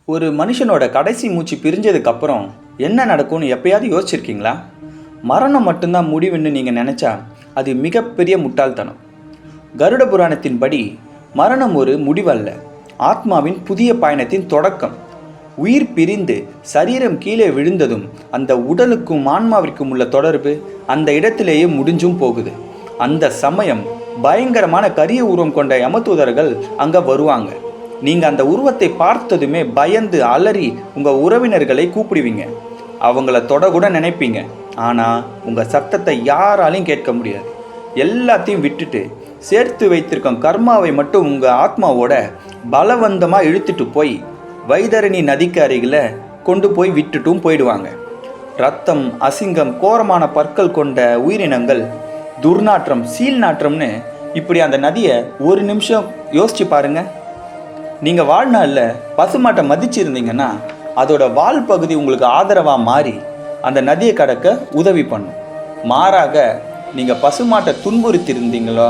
ஒரு மனுஷனோட கடைசி மூச்சு பிரிஞ்சதுக்கப்புறம் என்ன நடக்கும்னு எப்பயாவது யோசிச்சிருக்கீங்களா? மரணம் மட்டும்தான் முடிவுன்னு நீங்கள் நினச்சா அது மிகப்பெரிய முட்டாள்தனம். கருட புராணத்தின்படி மரணம் ஒரு முடிவல்ல, ஆத்மாவின் புதிய பயணத்தின் தொடக்கம். உயிர் பிரிந்து சரீரம் கீழே விழுந்ததும் அந்த உடலுக்கும் ஆன்மாவிற்கும் உள்ள தொடர்பு அந்த இடத்திலேயே முடிஞ்சும் போகுது. அந்த சமயம் பயங்கரமான கரிய உருவம் கொண்ட யமதூதர்கள் அங்கே வருவாங்க. நீங்கள் அந்த உருவத்தை பார்த்ததுமே பயந்து அலறி உங்கள் உறவினர்களை கூப்பிடுவீங்க. அவங்கள தொட கூட நினைப்பீங்க. ஆனால் உங்கள் சத்தத்தை யாராலையும் கேட்க முடியாது. எல்லாத்தையும் விட்டுட்டு சேர்த்து வைத்திருக்கும் கர்மாவை மட்டும் உங்கள் ஆத்மாவோட பலவந்தமாக இழுத்துட்டு போய் வைதரணி நதிக்கு அருகில் கொண்டு போய் விட்டுட்டும் போயிடுவாங்க. ரத்தம், அசிங்கம், கோரமான பற்கள் கொண்ட உயிரினங்கள், துர்நாற்றம், சீல் நாற்றம்னு இப்படி அந்த நதியை ஒரு நிமிஷம் யோசிச்சு பாருங்க. நீங்கள் வாழ்நாளில் பசுமாட்டை மதிச்சிருந்தீங்கன்னா அதோட வால் பகுதி உங்களுக்கு ஆதரவாக மாறி அந்த நதியை கடக்க உதவி பண்ணும். மாறாக நீங்கள் பசுமாட்டை துன்புறுத்திருந்தீங்களோ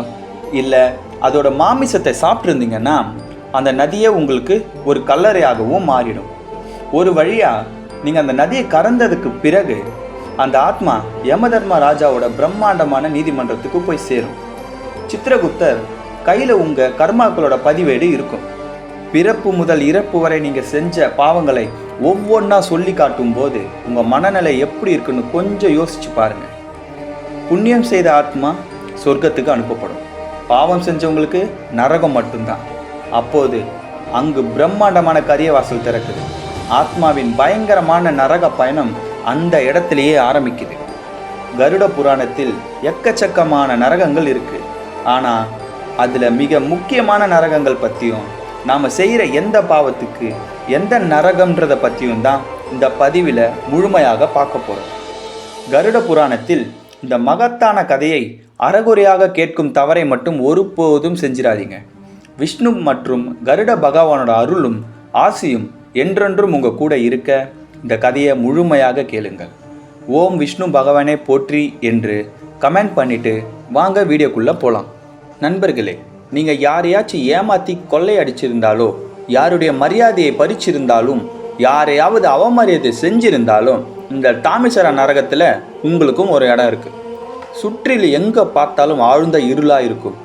இல்லை அதோட மாமிசத்தை சாப்பிட்ருந்தீங்கன்னா அந்த நதியை உங்களுக்கு ஒரு கல்லறையாகவும் மாறிடும். ஒரு வழியாக நீங்கள் அந்த நதியை கடந்ததுக்கு பிறகு அந்த ஆத்மா யமதர்ம ராஜாவோட பிரம்மாண்டமான நீதிமன்றத்துக்கு போய் சேரும். சித்திரகுப்தர் கையில் உங்கள் கர்மாக்களோட பதிவேடு இருக்கும். பிறப்பு முதல் இறப்பு வரை நீங்கள் செஞ்ச பாவங்களை ஒவ்வொன்றா சொல்லி காட்டும் போது உங்கள் மனநிலை எப்படி இருக்குன்னு கொஞ்சம் யோசிச்சு பாருங்க. புண்ணியம் செய்த ஆத்மா சொர்க்கத்துக்கு அனுப்பப்படும், பாவம் செஞ்சவங்களுக்கு நரகம் மட்டும்தான். அப்போது அங்கு பிரம்மாண்டமான கரிய வாசல் திறக்குது. ஆத்மாவின் பயங்கரமான நரக பயணம் அந்த இடத்திலேயே ஆரம்பிக்குது. கருட புராணத்தில் எக்கச்சக்கமான நரகங்கள் இருக்கு. ஆனால் அதில் மிக முக்கியமான நரகங்கள் பற்றியும் நாம் செய்கிற எந்த பாவத்துக்கு எந்த நரகம்ன்றதை பற்றியும் தான் இந்த பதிவில் முழுமையாக பார்க்க போகிறோம். கருட புராணத்தில் இந்த மகத்தான கதையை அறகுறையாக கேட்கும் தவறை மட்டும் ஒருபோதும் செஞ்சிடாதீங்க. விஷ்ணு மற்றும் கருட பகவானோட அருளும் ஆசியும் என்றென்றும் உங்கள் கூட இருக்க இந்த கதையை முழுமையாக கேளுங்கள். ஓம் விஷ்ணு பகவானே போற்றி என்று கமெண்ட் பண்ணிவிட்டு வாங்க வீடியோக்குள்ளே போகலாம். நண்பர்களே, நீங்கள் யாரையாச்சும் ஏமாற்றி கொள்ளை அடிச்சிருந்தாலோ, யாருடைய மரியாதையை பறிச்சிருந்தாலும், யாரையாவது அவமரியாதை செஞ்சிருந்தாலும் இந்த தாமிசர நரகத்தில் உங்களுக்கும் ஒரு இடம் இருக்குது. சுற்றில் எங்கே பார்த்தாலும் ஆழ்ந்த இருளாக இருக்கும்.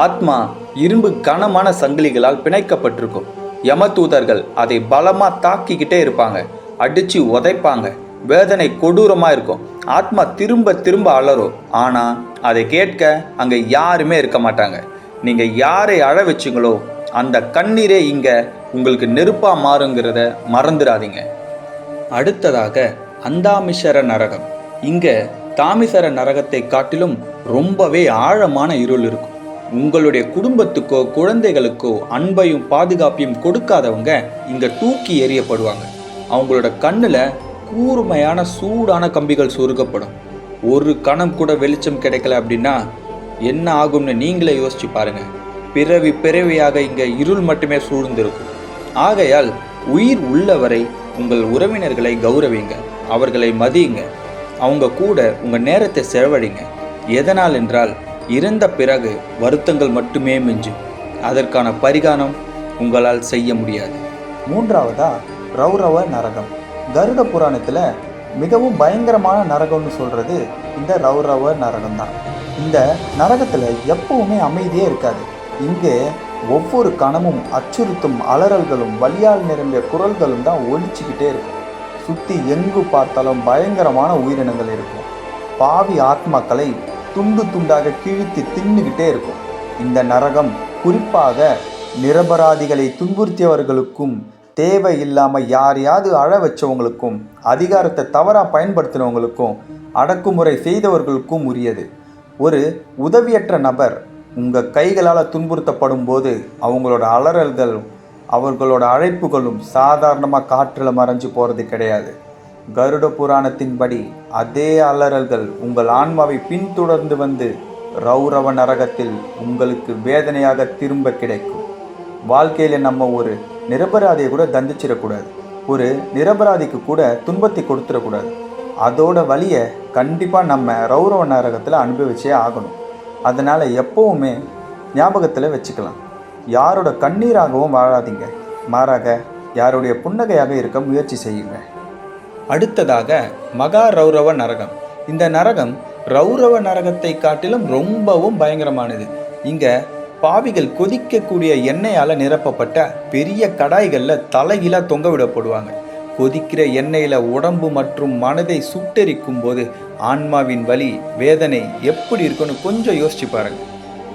ஆத்மா இரும்பு கனமான சங்கிலிகளால் பிணைக்கப்பட்டிருக்கும். யமதூதர்கள் அதை பலமாக தாக்கிக்கிட்டே இருப்பாங்க, அடித்து உதைப்பாங்க. வேதனை கொடூரமாக இருக்கும். ஆத்மா திரும்ப திரும்ப அலறும். ஆனால் அதை கேட்க அங்கே யாருமே இருக்க மாட்டாங்க. நீங்கள் யாரை அழ வச்சிங்களோ அந்த கண்ணீரே இங்கே உங்களுக்கு நெருப்பாக மாறுங்கிறத மறந்துடாதீங்க. அடுத்ததாக அந்தாமிசர நரகம். இங்கே தாமிசர நரகத்தை காட்டிலும் ரொம்பவே ஆழமான இருள் இருக்கும். உங்களுடைய குடும்பத்துக்கோ குழந்தைகளுக்கோ அன்பையும் பாதுகாப்பையும் கொடுக்காதவங்க இங்கே தூக்கி எறியப்படுவாங்க. அவங்களோட கண்ணில் கூர்மையான சூடான கம்பிகள் சொருகப்படும். ஒரு கணம் கூட வெளிச்சம் கிடைக்கல அப்படின்னா என்ன ஆகும்னு நீங்களே யோசிச்சு பாருங்க. பிறவி பிறவியாக இங்கே இருள் மட்டுமே சூழ்ந்திருக்கும். ஆகையால் உயிர் உள்ளவரை உங்கள் உறவினர்களை கௌரவிங்க, அவர்களை மதியுங்க, அவங்க கூட உங்கள் நேரத்தை செலவழிங்க. எதனால் என்றால் இறந்த பிறகு வருத்தங்கள் மட்டுமே மிஞ்சும். அதற்கான பரிகாரம் உங்களால் செய்ய முடியாது. மூன்றாவதா ரௌரவ நரகம். கருட புராணத்தில் மிகவும் பயங்கரமான நரகம்னு சொல்கிறது இந்த ரௌரவ நரகம் தான். இந்த நரகத்தில் எப்பவுமே அமைதியே இருக்காது. இங்கே ஒவ்வொரு கணமும் அச்சுறுத்தும் அலறல்களும் வலியால் நிரம்பிய குரல்களும் தான் ஒலிச்சுக்கிட்டே இருக்கும். சுற்றி எங்கு பார்த்தாலும் பயங்கரமான உயிரினங்கள் இருக்கும். பாவி ஆத்மாக்களை துண்டு துண்டாக கிழித்து தின்னுக்கிட்டே இருக்கும். இந்த நரகம் குறிப்பாக நிரபராதிகளை துன்புறுத்தியவர்களுக்கும், தேவையில்லாமல் யாரையாவது அழ வச்சவங்களுக்கும், அதிகாரத்தை தவறாக பயன்படுத்தினவங்களுக்கும், அடக்குமுறை செய்தவர்களுக்கும் உரியது. ஒரு உதவியற்ற நபர் உங்கள் கைகளால் துன்புறுத்தப்படும் போது அவங்களோட அலறல்களும் அவர்களோட அழைப்புகளும் சாதாரணமாக காற்றில் மறைஞ்சு போகிறது கிடையாது. கருட புராணத்தின்படி அதே அலறல்கள் உங்கள் ஆன்மாவை பின்தொடர்ந்து வந்து ரௌரவ நரகத்தில் உங்களுக்கு வேதனையாக திரும்ப கிடைக்கும். வாழ்க்கையில் நம்ம ஒரு நிரபராதியை கூட தண்டிச்சிடக்கூடாது. ஒரு நிரபராதிக்கு கூட துன்பத்தை கொடுத்துடக்கூடாது. அதோட வலியை கண்டிப்பாக நம்ம ரௌரவ நரகத்தில் அனுபவிச்சே ஆகணும். அதனால் எப்போவுமே ஞாபகத்தில் வச்சுக்கலாம். யாரோட கண்ணீராகவும் வாழாதீங்க, மாறாக யாருடைய புன்னகையாக இருக்க முயற்சி செய்யுங்க. அடுத்ததாக மகா ரௌரவ நரகம். இந்த நரகம் ரௌரவ நரகத்தை காட்டிலும் ரொம்பவும் பயங்கரமானது. இங்கே பாவிகள் கொதிக்கக்கூடிய எண்ணெயால் நிரப்பப்பட்ட பெரிய கடாய்களில் தலைகீழாக தொங்க விடப்படுவாங்க. கொதிக்கிற எண்ணெயில் உடம்பு மற்றும் மனதை சுட்டெரிக்கும் போது ஆன்மாவின் வலி வேதனை எப்படி இருக்குன்னு கொஞ்சம் யோசிச்சு பாருங்க.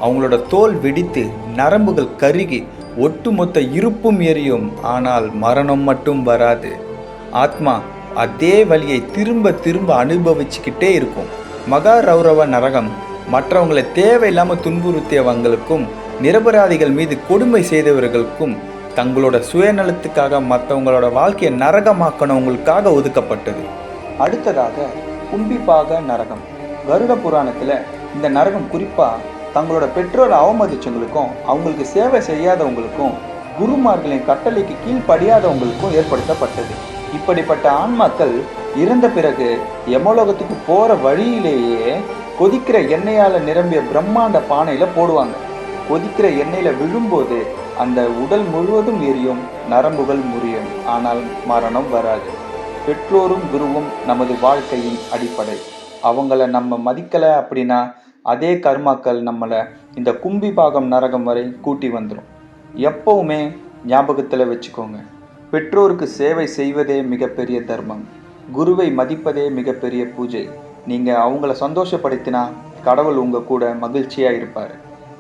அவங்களோட தோல் வெடித்து நரம்புகள் கருகி ஒட்டுமொத்த இருப்பும் எரியும். ஆனால் மரணம் மட்டும் வராது. ஆத்மா அதே வலியை திரும்ப திரும்ப அனுபவிச்சுக்கிட்டே இருக்கும். மகா ரௌரவ நரகம் மற்றவங்களை தேவையில்லாமல் துன்புறுத்தியவங்களுக்கும் நிரபராதிகள் மீது கொடுமை செய்தவர்களுக்கும் தங்களோட சுயநலத்துக்காக மற்றவங்களோட வாழ்க்கையை நரகமாக்கணவங்களுக்காக ஒதுக்கப்பட்டது. அடுத்ததாக கும்பிபாக நரகம். கருட புராணத்தில் இந்த நரகம் குறிப்பாக தங்களோட பெற்றோரை அவமதிச்சவங்களுக்கும் அவங்களுக்கு சேவை செய்யாதவங்களுக்கும் குருமார்களின் கட்டளைக்கு கீழ்ப்படியாதவங்களுக்கும் ஏற்படுத்தப்பட்டது. இப்படிப்பட்ட ஆன்மாக்கள் இறந்த பிறகு யமலோகத்துக்கு போகிற வழியிலேயே கொதிக்கிற எண்ணெயால் நிரம்பிய பிரம்மாண்ட பானையில் போடுவாங்க. கொதிக்கிற எண்ணெயில் விழும்போது அந்த உடல் முழுவதும் எரியும், நரம்புகள் முறியும். ஆனால் மரணம் வராது. பெற்றோரும் குருவும் நமது வாழ்க்கையின் அடிப்படை. அவங்கள நம்ம மதிக்கலை அப்படின்னா அதே கர்மாக்கள் நம்மளை இந்த கும்பிபாகம் நரகம் வரை கூட்டி வந்துடும். எப்பவுமே ஞாபகத்தில் வச்சுக்கோங்க, பெற்றோருக்கு சேவை செய்வதே மிகப்பெரிய தர்மம். குருவை மதிப்பதே மிகப்பெரிய பூஜை. நீங்கள் அவங்கள சந்தோஷப்படுத்தினா கடவுள் உங்கள் கூட மகிழ்ச்சியாக இருப்பார்.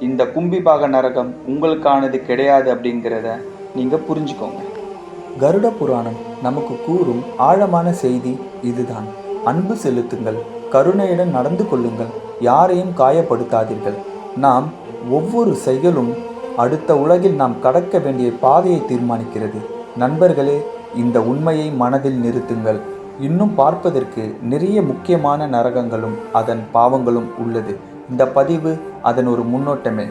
இந்த கும்பிபாக நரகம் உங்களுக்கானது கிடையாது அப்படிங்கிறத நீங்கள் புரிஞ்சுக்கோங்க. கருட புராணம் நமக்கு கூறும் ஆழமான செய்தி இதுதான். அன்பு செலுத்துங்கள், கருணையுடன் நடந்து கொள்ளுங்கள், யாரையும் காயப்படுத்தாதீர்கள். நாம் ஒவ்வொரு செயலும் அடுத்த உலகில் நாம் கடக்க வேண்டிய பாதையை தீர்மானிக்கிறது. நண்பர்களே, இந்த உண்மையை மனதில் நிறுத்துங்கள். இன்னும் பார்ப்பதற்கு நிறைய முக்கியமான நரகங்களும் அதன் பாவங்களும் உள்ளது. இந்த பதிவு அதன் ஒரு முன்னோட்டமே.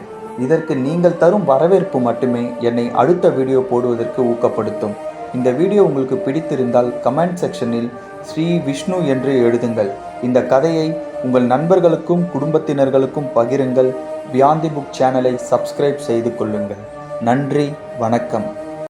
இதற்கு நீங்கள் தரும் வரவேற்பு மட்டுமே என்னை அடுத்த வீடியோ போடுவதற்கு ஊக்கப்படுத்தும். இந்த வீடியோ உங்களுக்கு பிடித்திருந்தால் கமெண்ட் செக்ஷனில் ஸ்ரீ விஷ்ணு என்று எழுதுங்கள். இந்த கதையை உங்கள் நண்பர்களுக்கும் குடும்பத்தினர்களுக்கும் பகிருங்கள். பியாண்ட் தி புக் சேனலை சப்ஸ்கிரைப் செய்து கொள்ளுங்கள். நன்றி, வணக்கம்.